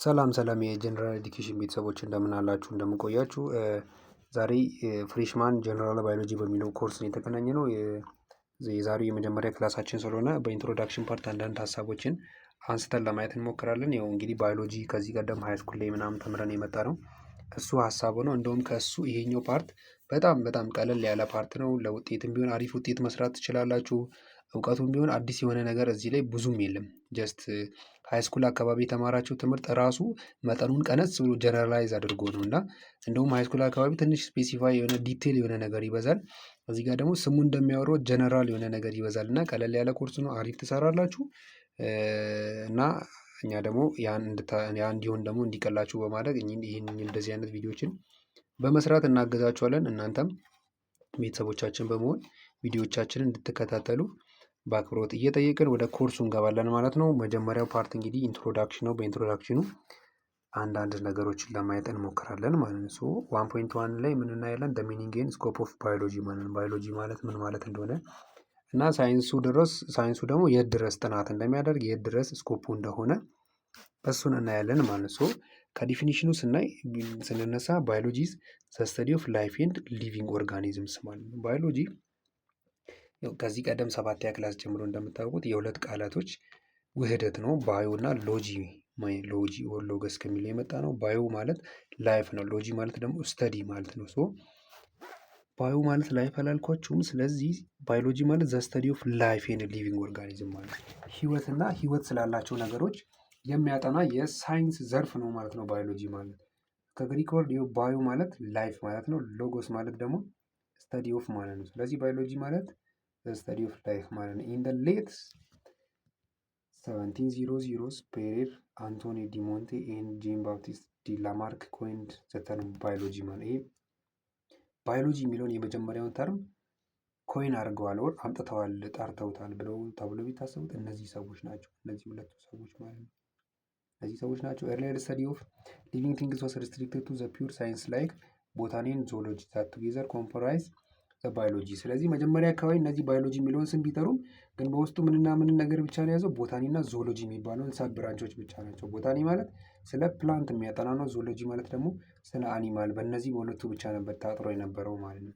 ሰላም የጀነራል ኤዱኬሽን ቤተሰቦች እንደምን አላችሁ እንደምን ቆያችሁ። ዛሬ ፍሬሽማን ጀነራል ባዮሎጂ በሚለው ኮርስ ነው የተገናኘነው። የዛሬው የመጀመሪያ ክላሳችን ስለሆነ በኢንትሮዳክሽን ፓርት አንዳንድ ሀሳቦችን አንስተን ለማየት እንሞክራለን። ያው እንግዲህ ባዮሎጂ ከዚህ ቀደም ሃይስኩል ላይ ምናምን ተምረን የመጣ ነው። እሱ ሀሳቡ ነው። እንደውም ከእሱ ይሄኛው ፓርት በጣም ቀለል ያለ ፓርት ነው። ለውጤትም ቢሆን አሪፍ ውጤት መስራት ትችላላችሁ። እውቀቱም ቢሆን አዲስ የሆነ ነገር እዚህ ላይ ብዙም የለም። ጀስት ሃይስኩል አካባቢ የተማራችሁ ትምህርት ራሱ መጠኑን ቀነስ ብሎ ጀነራላይዝ አድርጎ ነው እና እንደውም ሃይስኩል አካባቢ ትንሽ ስፔሲፋይ የሆነ ዲቴል የሆነ ነገር ይበዛል። እዚህ ጋር ደግሞ ስሙ እንደሚያወራው ጀነራል የሆነ ነገር ይበዛል እና ቀለል ያለ ኮርስ ነው። አሪፍ ትሰራላችሁ እና እኛ ደግሞ ያን እንዲሆን ደግሞ እንዲቀላችሁ በማድረግ ይህን እንደዚህ አይነት ቪዲዮዎችን በመስራት እናግዛችኋለን። እናንተም ቤተሰቦቻችን በመሆን ቪዲዮዎቻችንን እንድትከታተሉ በአክብሮት እየጠየቅን ወደ ኮርሱ እንገባለን ማለት ነው። መጀመሪያው ፓርት እንግዲህ ኢንትሮዳክሽን ነው። በኢንትሮዳክሽኑ አንዳንድ ነገሮችን ለማየት እንሞክራለን ማለት ነው። ሶ 1.1 ላይ ምን እናያለን? ዘ ሚኒንግ ኤንድ ስኮፕ ኦፍ ባዮሎጂ ማለት ነው። ባዮሎጂ ማለት ምን ማለት እንደሆነ እና ሳይንሱ ደግሞ የት ድረስ ጥናት እንደሚያደርግ የት ድረስ ስኮፑ እንደሆነ እሱን እናያለን ማለት ነው። ሶ ከዲፊኒሽኑ ስንነሳ ባዮሎጂ ኢዝ ዘ ስተዲ ኦፍ ላይፍ ኤንድ ሊቪንግ ኦርጋኒዝምስ ማለት ነው። ባዮሎጂ ከዚህ ቀደም 7ኛ ክላስ ጀምሮ እንደምታውቁት የሁለት ቃላቶች ውህደት ነው። ባዮ እና ሎጂ ኦር ሎገስ ከሚል የመጣ ነው። ባዮ ማለት ላይፍ ነው። ሎጂ ማለት ደግሞ ስተዲ ማለት ነው። ሶ ባዮ ማለት ላይፍ አላልኳችሁም? ስለዚህ ባዮሎጂ ማለት ዘ ስተዲ ኦፍ ላይፍ ኤንድ ሊቪንግ ኦርጋኒዝም ማለት ህይወትና ህይወት ስላላቸው ነገሮች የሚያጠና የሳይንስ ዘርፍ ነው ማለት ነው። ባዮሎጂ ማለት ከግሪክ ወርድ ባዮ ማለት ላይፍ ማለት ነው። ሎጎስ ማለት ደግሞ ስተዲ ኦፍ ማለት ነው። ስለዚህ ባዮሎጂ ማለት ስተዲ ኦፍ ላይፍ ማለት ነው። ኢን ሌት 1700s ፔሬር አንቶኒ ዲሞንቴ ኤንድ ጄን ባፕቲስት ዲ ላማርክ ኮይንድ ዘ ተርም ባዮሎጂ ማለት ይሄ ባዮሎጂ የሚለውን የመጀመሪያውን ተርም ኮይን አድርገዋል ወር አምጥተዋል ጠርተውታል ብለው ተብሎ ቢታሰቡት እነዚህ ሰዎች ናቸው። እነዚህ ሁለቱ ሰዎች ማለት ነው። እነዚህ ሰዎች ናቸው። ኤርሊየር ስተዲ ኦፍ ሊቪንግ ቲንግስ ዋስ ሪስትሪክትድ ቱ ዘ ፒውር ሳይንስ ላይክ ቦታኒ ኤንድ ዞሎጂ ዛት ቱጌዘር ኮምፕራይዝ ዘ ባዮሎጂ። ስለዚህ መጀመሪያ አካባቢ እነዚህ ባዮሎጂ የሚለውን ስም ቢጠሩም ግን በውስጡ ምንና ምንን ነገር ብቻ ነው የያዘው? ቦታኒ እና ዞሎጂ የሚባለውን ሰብ ብራንቾች ብቻ ናቸው። ቦታኒ ማለት ስለ ፕላንት የሚያጠና ነው። ዞሎጂ ማለት ደግሞ ስለ አኒማል። በእነዚህ በሁለቱ ብቻ ነበር ታጥሮ የነበረው ማለት ነው።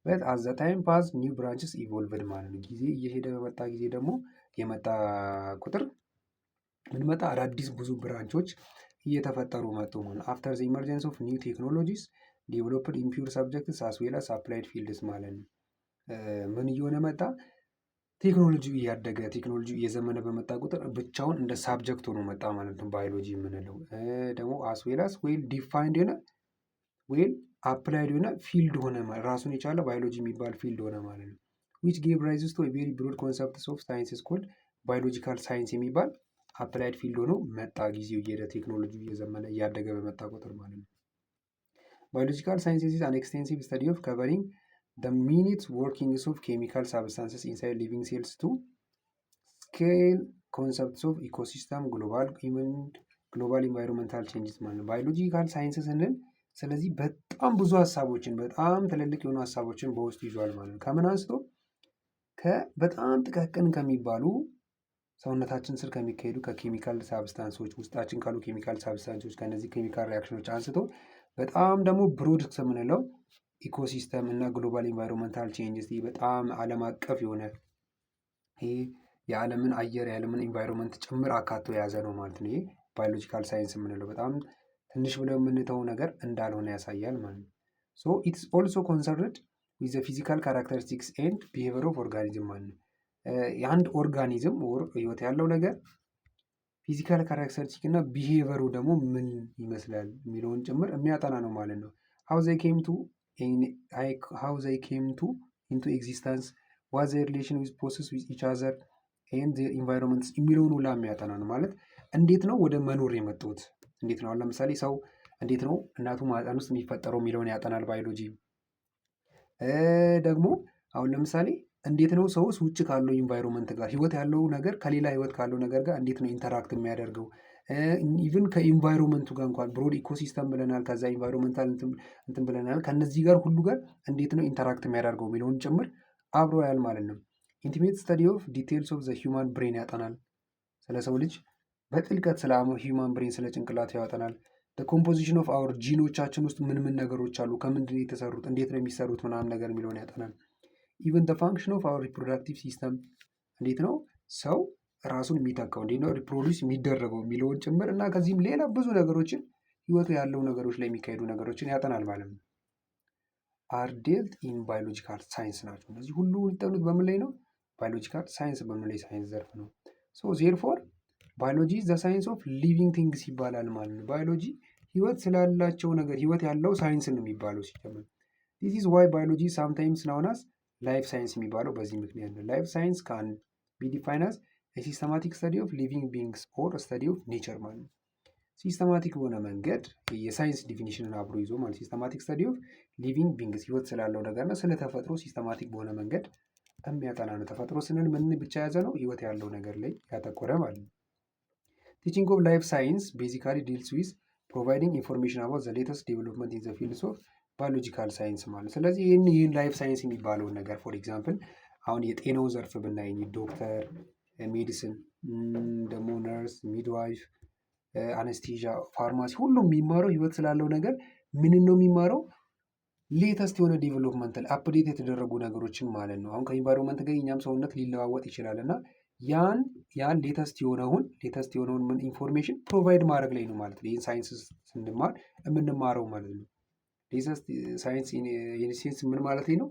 በት አት ዘ ታይም ፓስ ኒው ብራንችስ ኢቮልቭድ ማለት ነው። ጊዜ እየሄደ በመጣ ጊዜ ደግሞ የመጣ ቁጥር ምን መጣ? አዳዲስ ብዙ ብራንቾች እየተፈጠሩ መጡ ማለት አፍተር ዘ ኢመርጀንስ ኦፍ ኒው ቴክኖሎጂስ ዴቨሎፕድ ኢን ፒውር ሰብጀክትስ አስ ዌል አስ አፕላይድ ፊልድስ ማለት ነው። ምን እየሆነ መጣ? ቴክኖሎጂ እያደገ ቴክኖሎጂ እየዘመነ በመጣ ቁጥር ብቻውን እንደ ሳብጀክት ሆኖ መጣ ማለት ነው። ባዮሎጂ የምንለው ደግሞ አስ ዌል አስ ዌል ዲፋይንድ የሆነ ዌል አፕላይድ የሆነ ፊልድ ሆነ ራሱን የቻለ ባዮሎጂ የሚባል ፊልድ ሆነ ማለት ነው። ዊች ጌቭ ራይዝ ቱ ቬሪ ብሮድ ኮንሰፕትስ ኦፍ ሳይንስስ ኮልድ ባዮሎጂካል ሳይንስ የሚባል አፕላይድ ፊልድ ሆኖ መጣ። ጊዜው እየሄደ ቴክኖሎጂ እየዘመነ እያደገ በመጣ ቁጥር ማለት ነው። ባዮሎጂካል ሳይንስ ኢዝ አን ኤክስቴንሲቭ ስተዲ ኦፍ ከቨሪንግ the minute workings of chemical substances inside living cells to scale concepts of ecosystem global environmental changes ማለት ነው። ባዮሎጂካል ሳይንስ ስንል ስለዚህ በጣም ብዙ ሀሳቦችን በጣም ትልልቅ የሆኑ ሀሳቦችን በውስጡ ይዟል ማለት ነው። ከምን አንስቶ በጣም ጥቃቅን ከሚባሉ ሰውነታችን ስር ከሚካሄዱ ከኬሚካል ሳብስታንሶች ውስጣችን ካሉ ኬሚካል ሳብስታንሶች ከነዚህ ኬሚካል ሪያክሽኖች አንስቶ በጣም ደግሞ ብሮድ የምንለው ኢኮሲስተም እና ግሎባል ኢንቫይሮንመንታል ቼንጅስ በጣም ዓለም አቀፍ የሆነ ይሄ የዓለምን አየር የዓለምን ኢንቫይሮንመንት ጭምር አካቶ የያዘ ነው ማለት ነው። ይሄ ባዮሎጂካል ሳይንስ የምንለው በጣም ትንሽ ብለው የምንተው ነገር እንዳልሆነ ያሳያል ማለት ነው። ሶ ኢትስ ኦልሶ ኮንሰርንድ ዊዝ ፊዚካል ካራክተሪስቲክስ ኤንድ ቢሄቪየር ኦፍ ኦርጋኒዝም ማለት ነው። የአንድ ኦርጋኒዝም ህይወት ያለው ነገር ፊዚካል ካራክተሪስቲክ እና ቢሄቪየሩ ደግሞ ምን ይመስላል የሚለውን ጭምር የሚያጠና ነው ማለት ነው። how they came into existence, what their relation with process with each other and their environments የሚለውን ሁላ የሚያጠና ነው ማለት እንዴት ነው ወደ መኖር የመጡት እንዴት ነው። አሁን ለምሳሌ ሰው እንዴት ነው እናቱ ማህፀን ውስጥ የሚፈጠረው የሚለውን ያጠናል ባዮሎጂ። ደግሞ አሁን ለምሳሌ እንዴት ነው ሰውስ ውጭ ካለው ኢንቫይሮንመንት ጋር ህይወት ያለው ነገር ከሌላ ህይወት ካለው ነገር ጋር እንዴት ነው ኢንተራክት የሚያደርገው ኢቭን ከኢንቫይሮንመንቱ ጋር እንኳን ብሮድ ኢኮሲስተም ብለናል። ከዛ ኢንቫይሮንመንታል እንትን ብለናል። ከነዚህ ጋር ሁሉ ጋር እንዴት ነው ኢንተራክት የሚያደርገው የሚለውን ጭምር አብሮ ያል ማለት ነው። ኢንቲሜት ስተዲ ኦፍ ዲቴልስ ኦፍ ዘ ሂውማን ብሬን ያጠናል። ስለ ሰው ልጅ በጥልቀት ስለ ሂውማን ብሬን ስለ ጭንቅላት ያወጠናል። ኮምፖዚሽን ኦፍ አወር ጂኖቻችን ውስጥ ምን ምን ነገሮች አሉ፣ ከምንድን ነው የተሰሩት፣ እንዴት ነው የሚሰሩት ምናምን ነገር የሚለውን ያጠናል። ኢቨን ፋንክሽን ኦፍ አወር ሪፕሮዳክቲቭ ሲስተም እንዴት ነው ሰው ራሱን የሚተካው፣ እንዴት ነው ሪፕሮዲስ የሚደረገው የሚለውን ጭምር እና ከዚህም ሌላ ብዙ ነገሮችን ህይወቱ ያለው ነገሮች ላይ የሚካሄዱ ነገሮችን ያጠናል ማለት ነው። አር ዴልት ኢን ባዮሎጂካል ሳይንስ ናቸው። እነዚህ ሁሉ የሚጠኑት በምን ላይ ነው? ባዮሎጂካል ሳይንስ በምንለው የሳይንስ ዘርፍ ነው። ሶ ዜርፎር ባዮሎጂ ዘ ሳይንስ ኦፍ ሊቪንግ ቲንግስ ይባላል ማለት ነው። ባዮሎጂ ህይወት ስላላቸው ነገር ህይወት ያለው ሳይንስ ነው የሚባለው ሲጀምር። ዲስ ኢዝ ዋይ ባዮሎጂ ሳምታይምስ ናውን አስ ላይፍ ሳይንስ የሚባለው በዚህ ምክንያት ነው። ላይፍ ሳይንስ ካን ቢ ዲፋይንድ አስ ሲስተማቲክ ስተዲ ኦፍ ሊቪንግ ቢንግስ ኦር ስተዲ ኦፍ ኔቸር ማለት ነው። ሲስተማቲክ በሆነ መንገድ የሳይንስ ዲፊኒሽንን አብሮ ይዞ ማለት ሲስተማቲክ ስተዲ ኦፍ ሊቪንግ ቢንግስ ህይወት ስላለው ነገርና ስለ ተፈጥሮ ሲስተማቲክ በሆነ መንገድ የሚያጠና ነው። ተፈጥሮ ስንል ምን ብቻ የያዘ ነው? ህይወት ያለው ነገር ላይ ያተኮረ ማለት ነው። ቲቺንግ ኦፍ ላይፍ ሳይንስ ቤዚካሊ ዲልስ ዊዝ ፕሮቫይዲንግ ኢንፎርሜሽን አባውት ዘ ሌተስት ዴቨሎፕመንት ኢን ዘ ፊልድስ ኦፍ ባዮሎጂካል ሳይንስ ማለት ነው። ስለዚህ ይህን ላይፍ ሳይንስ የሚባለውን ነገር ፎር ኤግዛምፕል አሁን የጤናው ዘርፍ ብናይ ዶክተር፣ ሜዲሲን፣ ደግሞ ነርስ፣ ሚድዋይፍ፣ አነስቴዣ፣ ፋርማሲ ሁሉም የሚማረው ህይወት ስላለው ነገር ምን ነው የሚማረው? ሌተስት የሆነ ዴቨሎፕመንታል አፕዴት የተደረጉ ነገሮችን ማለት ነው። አሁን ከኢንቫይሮንመንት ጋር እኛም ሰውነት ሊለዋወጥ ይችላል እና ያን ሌተስት የሆነውን ምን ኢንፎርሜሽን ፕሮቫይድ ማድረግ ላይ ነው ማለት ነው። ይህን ሳይንስ ስንማር የምንማረው ማለት ነው። ሌተስት ሳይንስ ኢንሴንስ ምን ማለት ነው?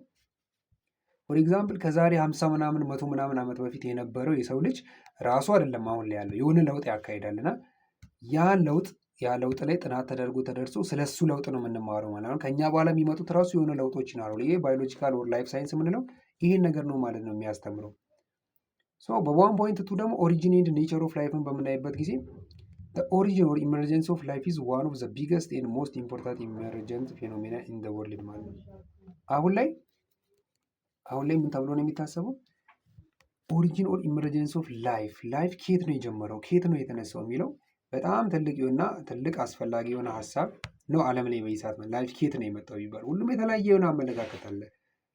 ፎር ኤግዛምፕል ከዛሬ 50 ምናምን 100 ምናምን ዓመት በፊት የነበረው የሰው ልጅ ራሱ አይደለም አሁን ላይ ያለው የሆነ ለውጥ ያካሂዳል እና ያ ለውጥ ላይ ጥናት ተደርጎ ተደርሶ ስለሱ ለውጥ ነው የምንማረው ማለት ነው። ከኛ በኋላ የሚመጡት ራሱ የሆነ ለውጦች ይኖራሉ። ይሄ ባዮሎጂካል ኦር ላይፍ ሳይንስ የምንለው ይሄን ነገር ነው ማለት ነው የሚያስተምረው። በዋን ፖይንት ቱ ደግሞ ኦሪጂን ኤንድ ኔቸር ኦፍ ላይፍን በምናይበት ጊዜ ኦሪጂን ኦር ኢመርጀንስ ኦፍ ላይፍ ኢዝ ዋን ኦፍ ዘ ቢገስት ኤንድ ሞስት ኢምፖርታንት ኢመርጀንት ፌኖሜና ኢን ዘ ወርልድ ማለት ነው። አሁን ላይ ምን ተብሎ ነው የሚታሰበው? ኦሪጂን ኦር ኢመርጀንስ ኦፍ ላይፍ ከየት ነው የጀመረው ከየት ነው የተነሳው የሚለው በጣም ትልቅ አስፈላጊ የሆነ ሀሳብ ነው። ዓለም ላይ በይሳት ላይፍ ከየት ነው የመጣው ይባል ሁሉም የተለያየ የሆነ አመለካከት አለ።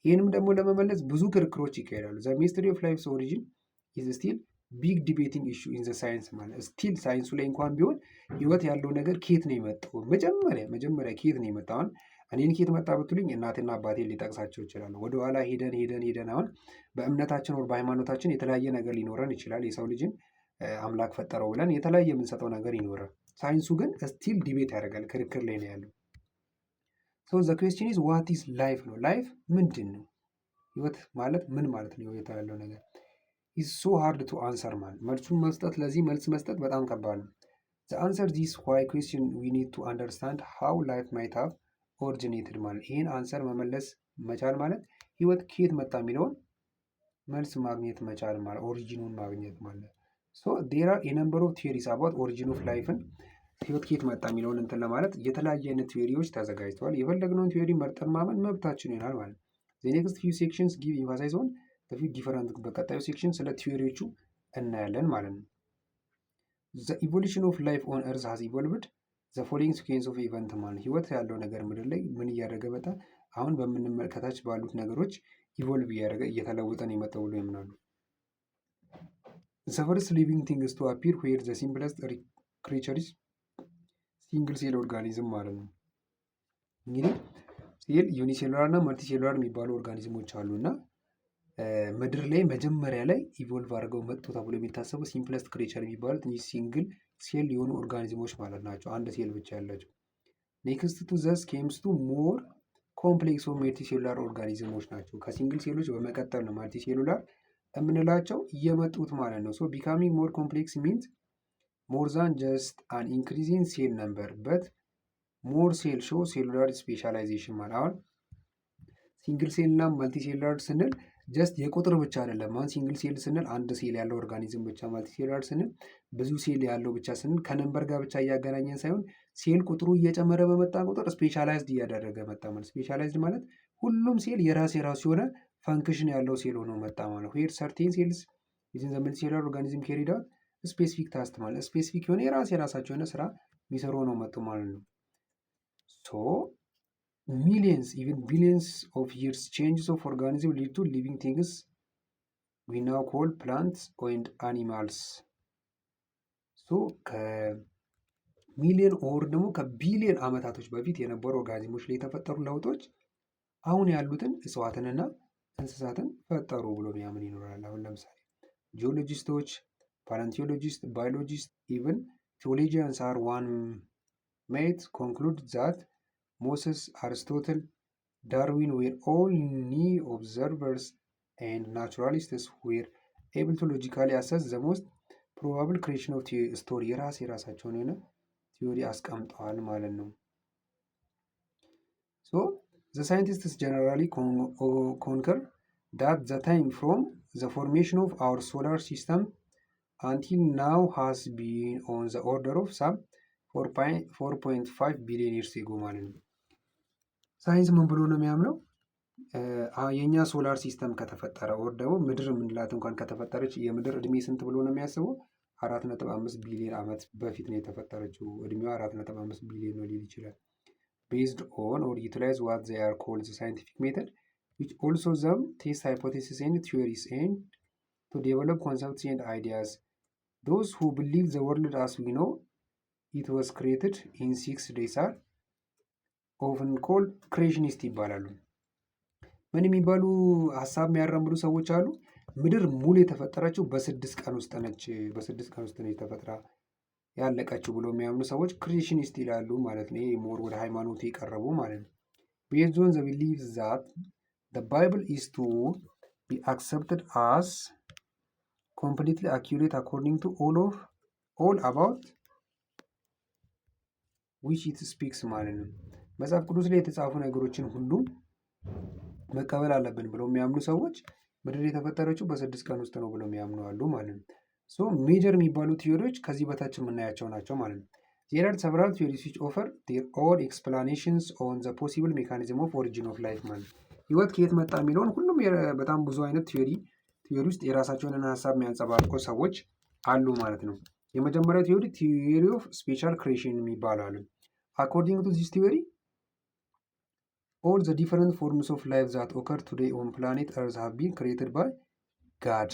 ይህንም ደግሞ ለመመለስ ብዙ ክርክሮች ይካሄዳሉ። ዘ ሚስትሪ ኦፍ ላይፍስ ኦሪጂን ኢዝ ስቲል ቢግ ዲቤቲንግ ኢሹ ኢን ዘ ሳይንስ ማለት ስቲል ሳይንሱ ላይ እንኳን ቢሆን ህይወት ያለው ነገር ከየት ነው የመጣው መጀመሪያ ከየት ነው የመጣው? አሁን እኔን ከየት መጣ ብትሉኝ እናትና አባቴን ሊጠቅሳቸው ይችላሉ። ወደኋላ ሄደን አሁን በእምነታችን ወር በሃይማኖታችን የተለያየ ነገር ሊኖረን ይችላል። የሰው ልጅን አምላክ ፈጠረው ብለን የተለያየ የምንሰጠው ነገር ይኖራል። ሳይንሱ ግን ስቲል ዲቤት ያደርጋል፣ ክርክር ላይ ነው ያለው። ሶ ዘ ኩዌስችን ኢዝ ዋት ኢዝ ላይፍ ነው። ላይፍ ምንድን ነው? ህይወት ማለት ምን ማለት ነው? ህይወት ያለው ነገር ኢዝ ሶ ሃርድ ቱ አንሰር ማለት ለዚህ መልስ መስጠት በጣም ከባድ ነው። ዘ አንሰር ዚስ ዋይ ኩዌስችን ዊ ኒድ ቱ አንደርስታንድ ሃው ላይፍ ማይት ሃቭ ኦሪጂኔትድ ማለት ይህን አንሰር መመለስ መቻል ማለት ህይወት ከየት መጣ የሚለውን መልስ ማግኘት መቻል ማለት ኦሪጂኑን ማግኘት ማለት። ሶ ዴር አር የነምበር ኦፍ ቲዮሪስ አባት ኦሪጂን ኦፍ ላይፍን ህይወት ከየት መጣ የሚለውን እንትን ለማለት የተለያየ አይነት ቲዮሪዎች ተዘጋጅተዋል። የፈለግነውን ቲዮሪ መርጠን ማመን መብታችን ይሆናል ማለት። ዘ ኔክስት ፊው ሴክሽንስ ጊቭ ኢንፋሳይዝ ኦን በፊት ዲፈረንት በቀጣዩ ሴክሽን ስለ ቲዮሪዎቹ እናያለን ማለት ነው። ዘ ኢቮሉሽን ኦፍ ላይፍ ኦን እርዝ ሃዝ ኢቮልቭድ ዘ ፎሎዊንግ ሲኩዌንስ ኦፍ ኢቨንት ማለት ህይወት ያለው ነገር ምድር ላይ ምን እያደረገ መጣ? አሁን በምንመለከታች ባሉት ነገሮች ኢቮልቭ እያደረገ እየተለወጠን የመጣው ብሎ ያምናሉ። ዘ ፈርስት ሊቪንግ ቲንግስ ቱ አፒር ዌር ዘ ሲምፕለስት ክሪቸርስ ሲንግል ሴል ኦርጋኒዝም ማለት ነው። እንግዲህ ሴል ዩኒሴሉላር እና መልቲሴሉላር የሚባሉ ኦርጋኒዝሞች አሉ እና ምድር ላይ መጀመሪያ ላይ ኢቮልቭ አድርገው መጡ ተብሎ የሚታሰቡ ሲምፕለስት ክሬቸር የሚባሉት እኚህ ሲንግል ሴል የሆኑ ኦርጋኒዝሞች ማለት ናቸው። አንድ ሴል ብቻ ያላቸው። ኔክስት ቱ ዘስ ኬምስ ቱ ሞር ኮምፕሌክስ ኦፍ መልቲሴሉላር ኦርጋኒዝሞች ናቸው። ከሲንግል ሴሎች በመቀጠል ነው መልቲሴሉላር የምንላቸው እየመጡት ማለት ነው። ሶ ቢካሚንግ ሞር ኮምፕሌክስ ሚንስ ሞር ዛን ጀስት አን ኢንክሪዚንግ ሴል ነምበር በት ሞር ሴል ሾው ሴሉላር ስፔሻላይዜሽን ማለት አሁን ሲንግል ሴል እና መልቲሴሉላር ስንል ጀስት የቁጥር ብቻ አይደለም። አሁን ሲንግል ሴል ስንል አንድ ሴል ያለው ኦርጋኒዝም ብቻ፣ መልቲሴሉላር ስንል ብዙ ሴል ያለው ብቻ ስንል ከነምበር ጋር ብቻ እያገናኘን ሳይሆን ሴል ቁጥሩ እየጨመረ በመጣ ቁጥር ስፔሻላይዝድ እያደረገ መጣ ማለት። ስፔሻላይዝድ ማለት ሁሉም ሴል የራሱ የሆነ ፈንክሽን ያለው ሴል ሆኖ መጣ ማለት። ዌር ሰርቴን ሴልስ ዊዝን ዘ መልቲሴሉላር ኦርጋኒዝም ካሪድ አውት ስፔሲፊክ ታስክ ማለት ስፔሲፊክ የሆነ የራሳቸው የሆነ ስራ የሚሰሩ ሆነው መጡ ማለት ነው። ሶ millions, even billions of years changes of organism lead to living things we now call plants and animals. ከሚሊዮን ኦር ደግሞ ከቢሊዮን ዓመታቶች በፊት የነበሩ ኦርጋኒዝሞች ላይ የተፈጠሩ ለውጦች አሁን ያሉትን እጽዋትንና እንስሳትን ፈጠሩ ብሎ የሚያምን ይኖራል። አሁን ለምሳሌ ጂኦሎጂስቶች፣ ፓላንቲዮሎጂስት፣ ባዮሎጂስት ኢቨን ቴዎሎጂያንስ አር ዋን ሜት ኮንክሉድ ዛት ሞሰስ፣ አርስቶትል፣ ዳርዊን ዌር ኦል ኒ ኦብዘርቨርስ ኤንድ ናቹራሊስትስ ዌር ኤብል ቱ ሎጂካሊ አሰስ ዘ ሞስት ፕሮባብል ክሬሽን ኦፍ ስቶሪ የራሳቸውን የሆነ ቲዮሪ አስቀምጠዋል ማለት ነው። ሶ ዘ ሳይንቲስትስ ጀነራሊ ኮንከር ዳት ዘ ታይም ፍሮም ዘ ፎርሜሽን ኦፍ አወር ሶላር ሲስተም አንቲል ናው ሃስ ቢን ኦን ዘ ኦርደር ኦፍ ሳም 4.5 ቢሊዮን ይርስ ኤጎ ማለት ነው። ሳይንስ ምን ብሎ ነው የሚያምነው? የእኛ ሶላር ሲስተም ከተፈጠረ ወር ደግሞ ምድር የምንላት እንኳን ከተፈጠረች የምድር እድሜ ስንት ብሎ ነው የሚያስበው? 4.5 ቢሊዮን ዓመት በፊት ነው የተፈጠረችው። እድሜዋ 4.5 ቢሊዮን ነው ሊል ይችላል። ቤዝድ ኦን ኦር ዩቲላይዝ ዋት ዘይ አር ኮልድ ሳይንቲፊክ ሜተድ ዊች ኦልሶ ዘም ቴስት ሃይፖቴሲስ ኤንድ ቲዮሪስ ኤንድ ቱ ዴቨሎፕ ኮንሰፕትስ ኤንድ አይዲያስ ዶዝ ሁ ብሊቭ ዘ ወርልድ አስ ዊ ኖ ኢት ዋዝ ክሪኤትድ ኢን 6 ዴይስ አር ኦፍን ኮልድ ክሬሽኒስት ይባላሉ። ምን የሚባሉ ሀሳብ የሚያራምዱ ሰዎች አሉ? ምድር ሙሉ የተፈጠረችው በ6 ቀን ውስጥ ነች፣ በ6 ቀን ውስጥ ነች ተፈጥራ ያለቀችው ብሎ የሚያምኑ ሰዎች ክሬሽኒስት ይላሉ ማለት ነው። ይሄ ሞር ወደ ሃይማኖቱ የቀረቡ ማለት ነው። ቤዝድ ኦን ዘ ቢሊፍ ዛት ዘ ባይብል ኢዝ ቱ ቢ አክሰፕትድ አስ ኮምፕሊትሊ አኪዩሬት አኮርዲንግ ቱ ኦል አባውት ዊች ኢት ስፒክስ ማለት ነው። መጽሐፍ ቅዱስ ላይ የተጻፉ ነገሮችን ሁሉ መቀበል አለብን ብለው የሚያምኑ ሰዎች ምድር የተፈጠረችው በ6 ቀን ውስጥ ነው ብለው የሚያምኑ አሉ ማለት ነው። ሶ ሜጀር የሚባሉ ቲዮሪዎች ከዚህ በታች የምናያቸው ናቸው ማለት ነው። ዜር አር ሰቨራል ቲዮሪስ ዊች ኦፈር ዜር ኦን ኤክስፕላኔሽንስ ኦን ዘ ፖሲብል ሜካኒዝም ኦፍ ኦሪጂን ኦፍ ላይፍ ማለት ነው። ህይወት ከየት መጣ የሚለውን ሁሉም በጣም ብዙ አይነት ቲዮሪ ውስጥ የራሳቸውን ሀሳብ የሚያንጸባርቁ ሰዎች አሉ ማለት ነው። የመጀመሪያው ቲዮሪ ኦፍ ስፔሻል ክሬሽን የሚባሉ አሉ። አኮርዲንግ ቱ ዚስ ቲዮሪ all the different forms of life that occur today on planet Earth have been created by God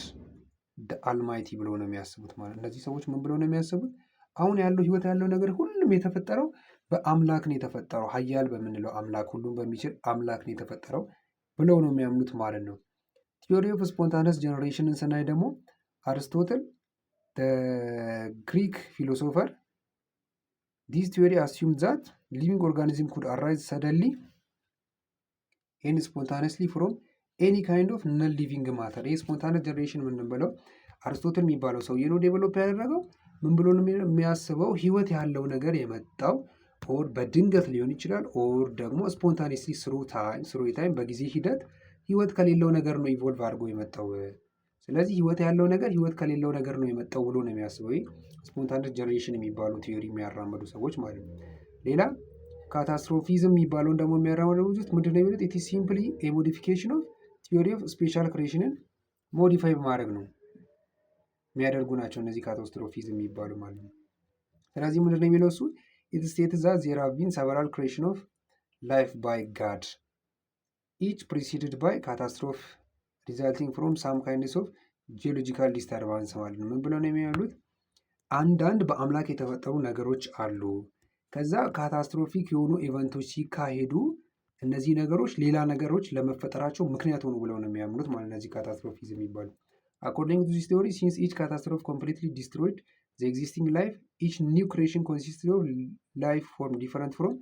the Almighty ብለው ነው የሚያስቡት ማለት። እነዚህ ሰዎች ምን ብለው ነው የሚያስቡት? አሁን ያለው ህይወት ያለው ነገር ሁሉም የተፈጠረው በአምላክ ነው የተፈጠረው፣ ሀያል በምንለው አምላክ፣ ሁሉም በሚችል አምላክ ነው የተፈጠረው ብለው ነው የሚያምኑት ማለት ነው። ቲዮሪ ኦፍ ስፖንታነስ ጀነሬሽንን ስናይ ደግሞ አርስቶትል ግሪክ ፊሎሶፈር ዲስ ቲዮሪ አስዩም ዛት ሊቪንግ ኦርጋኒዝም ኩድ አራይዝ ሰደንሊ ኤንድ ስፖንታነስሊ ፍሮም ኤኒ ካይንድ ኦፍ ነን ሊቪንግ ማተር። ይህ ስፖንታነስ ጀነሬሽን የምንበለው አርስቶትል የሚባለው ሰውዬ ነው ዴቨሎፕ ያደረገው። ምን ብሎ ነው የሚያስበው? ህይወት ያለው ነገር የመጣው ኦር በድንገት ሊሆን ይችላል፣ ኦር ደግሞ ስፖንታኔስሊ ስሩ ታይም በጊዜ ሂደት ህይወት ከሌለው ነገር ነው ኢቮልቭ አድርጎ የመጣው። ስለዚህ ህይወት ያለው ነገር ህይወት ከሌለው ነገር ነው የመጣው ብሎ ነው የሚያስበው። ይህ ስፖንታነስ ጀነሬሽን የሚባሉ ቲዮሪ የሚያራምዱ ሰዎች ማለት ነው። ሌላ ካታስትሮፊዝም የሚባለውን ደግሞ የሚያራምዱት ምንድን ነው የሚሉት? ኢት ኢዝ ሲምፕሊ ኤ ሞዲፊኬሽን ኦፍ ቲዮሪ ኦፍ ስፔሻል ክሬሽንን ሞዲፋይ በማድረግ ነው የሚያደርጉ ናቸው እነዚህ ካታስትሮፊዝም የሚባሉ ማለት ነው። ስለዚህ ምንድን ነው የሚለው እሱ ኢት ስቴትስ ዛት ዜር ሃቭ ቢን ሰቨራል ክሬሽን ኦፍ ላይፍ ባይ ጋድ ኢች ፕሪሲድድ ባይ ካታስትሮፍ ሪዛልቲንግ ፍሮም ሳም ካይንድስ ኦፍ ጂኦሎጂካል ዲስተርባንስ ማለት ነው። ምን ብለው ነው የሚያሉት? አንዳንድ በአምላክ የተፈጠሩ ነገሮች አሉ። ከዛ ካታስትሮፊክ የሆኑ ኢቨንቶች ሲካሄዱ እነዚህ ነገሮች ሌላ ነገሮች ለመፈጠራቸው ምክንያት ሆኑ ብለው ነው የሚያምኑት ማለት እነዚህ ካታስትሮፊዝም የሚባሉ። አኮርዲንግ ቱ ዚስ ቲዮሪ ሲንስ ኢች ካታስትሮፍ ኮምፕሊትሊ ዲስትሮይድ ዘ ኤግዚስቲንግ ላይፍ ኢች ኒው ክሬሽን ኮንሲስትስ ኦፍ ላይፍ ፎርም ዲፈረንት ፍሮም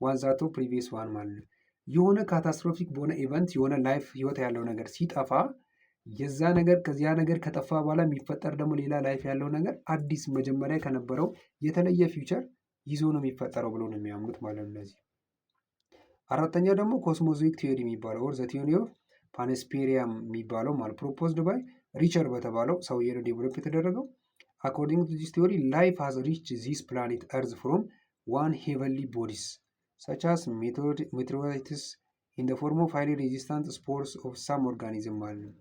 ዋን ዛት ኦፍ ፕሪቪየስ ዋን ማለት ነው። የሆነ ካታስትሮፊክ በሆነ ኢቨንት የሆነ ላይፍ ህይወት ያለው ነገር ሲጠፋ የዛ ነገር ከዚያ ነገር ከጠፋ በኋላ የሚፈጠር ደግሞ ሌላ ላይፍ ያለው ነገር አዲስ መጀመሪያ ከነበረው የተለየ ፊውቸር ይዞ ነው የሚፈጠረው ብሎ ነው የሚያምኑት ማለት ነው እነዚህ። አራተኛው ደግሞ ኮስሞዞይክ ቲዮሪ የሚባለው ኦር ዘ ቲዮሪ ኦፍ ፓንስፔሪያም የሚባለው ማለት ፕሮፖዝድ ባይ ሪቸር በተባለው ሰውዬ ነው ዴቨሎፕ የተደረገው። አኮርዲንግ ቱ ዚስ ቲዮሪ ላይፍ ሃዝ ሪችድ ዚስ ፕላኔት እርዝ ፍሮም ዋን ሄቨንሊ ቦዲስ ሰች አስ ሜቴሮይትስ ኢን ዘ ፎርም ኦፍ ሃይሊ ሬዚስታንት ስፖርስ ኦፍ ሳም ኦርጋኒዝም ማለት ነው።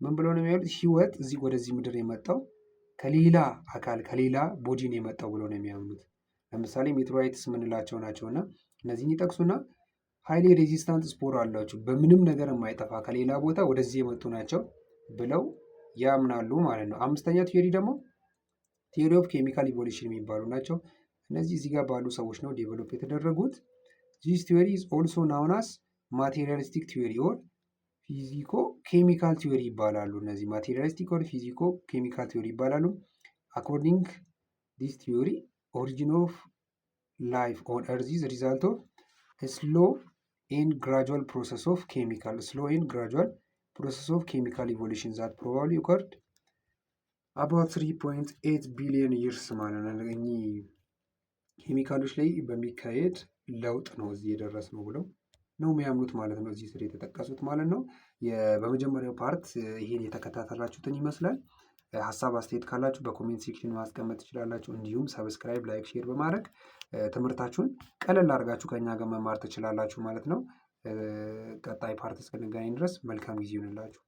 ምን ብለው ነው የሚያሉት? ህይወት እዚህ ወደዚህ ምድር የመጣው ከሌላ አካል ከሌላ ቦዲን የመጣው ብለው ነው የሚያምኑት። ለምሳሌ ሜትሮይትስ የምንላቸው ናቸው እና እነዚህን ይጠቅሱና ሃይሊ ሬዚስታንት ስፖር አላቸው በምንም ነገር የማይጠፋ ከሌላ ቦታ ወደዚህ የመጡ ናቸው ብለው ያምናሉ ማለት ነው። አምስተኛ ቲዮሪ ደግሞ ቲዮሪ ኦፍ ኬሚካል ኢቮሉሽን የሚባሉ ናቸው። እነዚህ እዚህ ጋር ባሉ ሰዎች ነው ዴቨሎፕ የተደረጉት። ዚስ ቲዮሪ ኢዝ ኦልሶ ናውን አስ ማቴሪያሊስቲክ ቲዮሪ ኦር ፊዚኮ ኬሚካል ቲዮሪ ይባላሉ። እነዚህ ማቴሪያሊስቲክ ኦር ፊዚኮ ኬሚካል ቲዮሪ ይባላሉ። አኮርዲንግ ዲስ ቲዮሪ ኦሪጂን ኦፍ ላይፍ ኦን ኤርዝ ኢዝ ሪዛልት ኦፍ ስሎ ኤንድ ግራጁዋል ፕሮሰስ ኦፍ ኬሚካል process of chemical evolution that probably occurred about 3.8 ቢሊዮን ይርስ ማለት ነው። እኚህ ኬሚካሎች ላይ በሚካሄድ ለውጥ ነው እዚህ የደረስ ነው ብለው ነው የሚያምኑት ማለት ነው። እዚህ ስር የተጠቀሱት ማለት ነው። በመጀመሪያው ፓርት ይሄን የተከታተላችሁትን ይመስላል። ሀሳብ አስተያየት ካላችሁ በኮሜንት ሴክሽን ማስቀመጥ ትችላላችሁ። እንዲሁም ሰብስክራይብ፣ ላይክ፣ ሼር በማድረግ ትምህርታችሁን ቀለል አድርጋችሁ ከኛ ጋር መማር ትችላላችሁ ማለት ነው። ቀጣይ ፓርት እስክንገናኝ ድረስ መልካም ጊዜ ይሁንላችሁ።